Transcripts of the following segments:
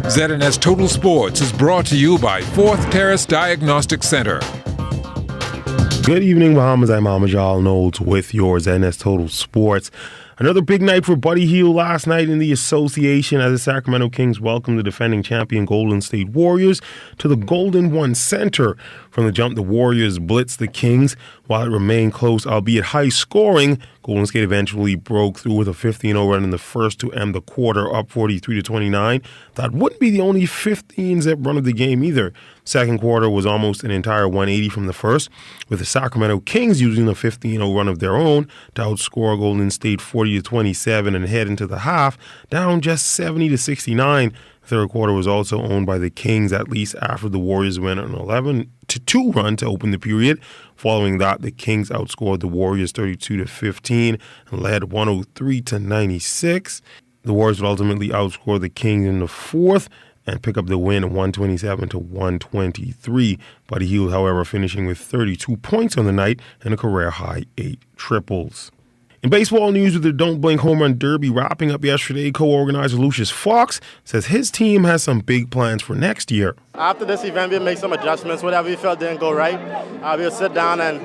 ZNS Total Sports is brought to you by 4th Terrace Diagnostic Center. Good evening, Bahamas. I'm Amajal Knowles with your ZNS Total Sports. Another big night for Buddy Hield last night in the association as the Sacramento Kings welcomed the defending champion Golden State Warriors to the Golden One Center. From the jump, the Warriors blitzed the Kings. While it remained close, albeit high scoring, Golden State eventually broke through with a 15-0 run in the first to end the quarter, up 43-29. That wouldn't be the only 15-zip run of the game either. Second quarter was almost an entire 180 from the first, with the Sacramento Kings using a 15-0 run of their own to outscore Golden State 40-27 and head into the half, down just 70-69. Third quarter was also owned by the Kings, at least after the Warriors went on an 11-2 run to open the period. Following that, the Kings outscored the Warriors 32-15 and led 103-96. The Warriors would ultimately outscore the Kings in the fourth and pick up the win 127-123. Buddy Hield, however, finishing with 32 points on the night and a career-high 8 triples. In baseball news, with the Don't Blink Home Run Derby wrapping up yesterday, co-organizer Lucius Fox says his team has some big plans for next year. After this event, we'll make some adjustments. Whatever we felt didn't go right, we'll sit down and,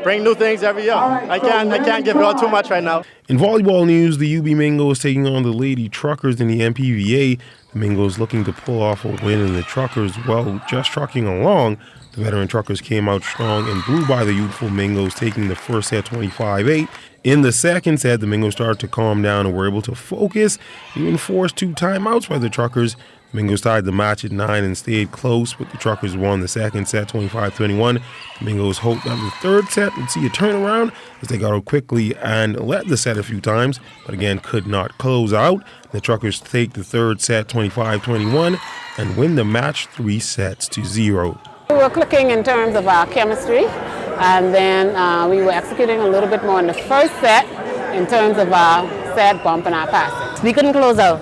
bring new things every year. I can't give out too much right now. In volleyball news, the UB Mingos taking on the Lady Truckers in the MPVA. The Mingos looking to pull off a win, and the Truckers, well, just trucking along. The veteran Truckers came out strong and blew by the youthful Mingos, taking the first set 25-8. In the second set, the Mingos started to calm down and were able to focus, even forced 2 timeouts by the Truckers. The Mingos tied the match at 9 and stayed close, but the Truckers won the second set 25-21. The Mingos hoped that the third set would see a turnaround as they got out quickly and led the set a few times, but again could not close out. The Truckers take the third set 25-21 and win the match 3-0. We were clicking in terms of our chemistry, and then we were executing a little bit more in the first set in terms of our set bump and our passing. We couldn't close out.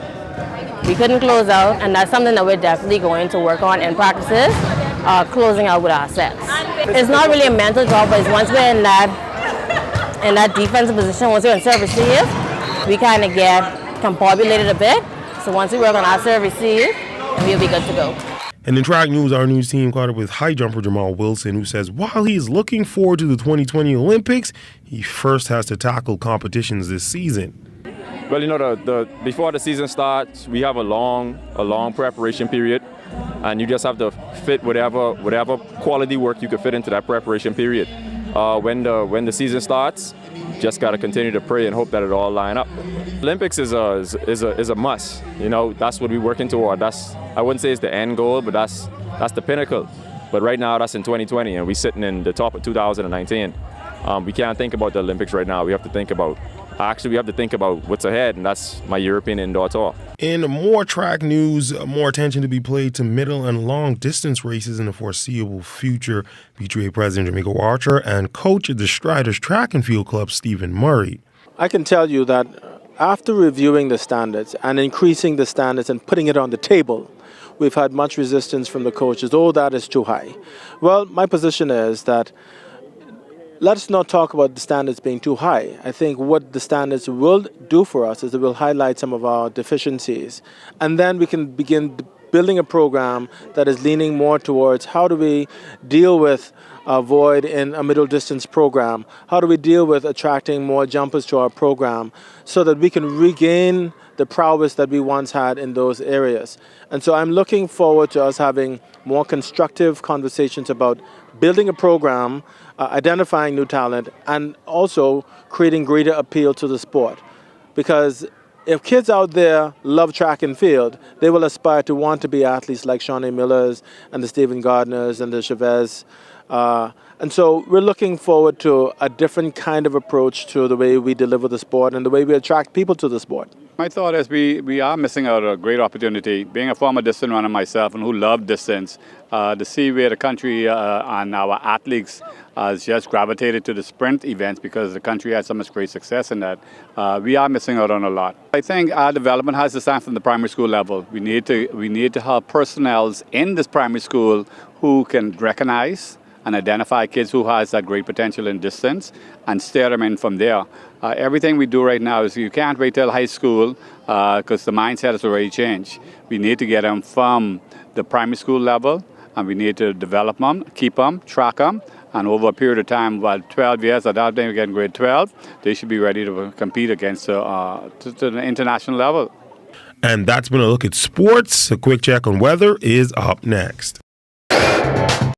And that's something that we're definitely going to work on in practices, closing out with our sets. It's not really a mental job, but it's once we're in that defensive position, once we're in serve receive, we kind of get compopulated a bit. So once we work on our serve receive, we'll be good to go. And in track news, our news team caught up with high jumper Jamal Wilson, who says while he is looking forward to the 2020 Olympics, he first has to tackle competitions this season. Well, before the season starts, we have a long preparation period, and you just have to fit whatever quality work you could fit into that preparation period. When the season starts, just got to continue to pray and hope that it all line up. Olympics is a must. That's what we're working toward. I wouldn't say it's the end goal, but that's the pinnacle. But right now, that's in 2020, and we're sitting in the top of 2019. We can't think about the Olympics right now. We have to think about what's ahead, and that's my European indoor tour. In more track news, more attention to be paid to middle and long distance races in the foreseeable future. PGA President Jamaica Archer and coach at the Striders Track and Field Club, Stephen Murray. I can tell you that after reviewing the standards and increasing the standards and putting it on the table, we've had much resistance from the coaches. Oh, that is too high. Well, my position is that let's not talk about the standards being too high. I think what the standards will do for us is it will highlight some of our deficiencies. And then we can begin building a program that is leaning more towards how do we deal with a void in a middle distance program? How do we deal with attracting more jumpers to our program so that we can regain the prowess that we once had in those areas? And so I'm looking forward to us having more constructive conversations about building a program, identifying new talent, and also creating greater appeal to the sport. Because if kids out there love track and field, they will aspire to want to be athletes like Shawnee Millers and the Stephen Gardners and the Chavez. And so we're looking forward to a different kind of approach to the way we deliver the sport and the way we attract people to the sport. My thought is we are missing out on a great opportunity. Being a former distance runner myself and who love distance, to see where the country and our athletes has just gravitated to the sprint events because the country had so much great success in that. We are missing out on a lot. I think our development has to start from the primary school level. We need to have personnel in this primary school who can recognize and identify kids who has that great potential in distance and steer them in from there. Everything we do right now is you can't wait till high school because the mindset has already changed. We need to get them from the primary school level, and we need to develop them, keep them, track them, and over a period of time, about 12 years, at that time we get in grade 12, they should be ready to compete against to the international level. And that's been a look at sports. A quick check on weather is up next.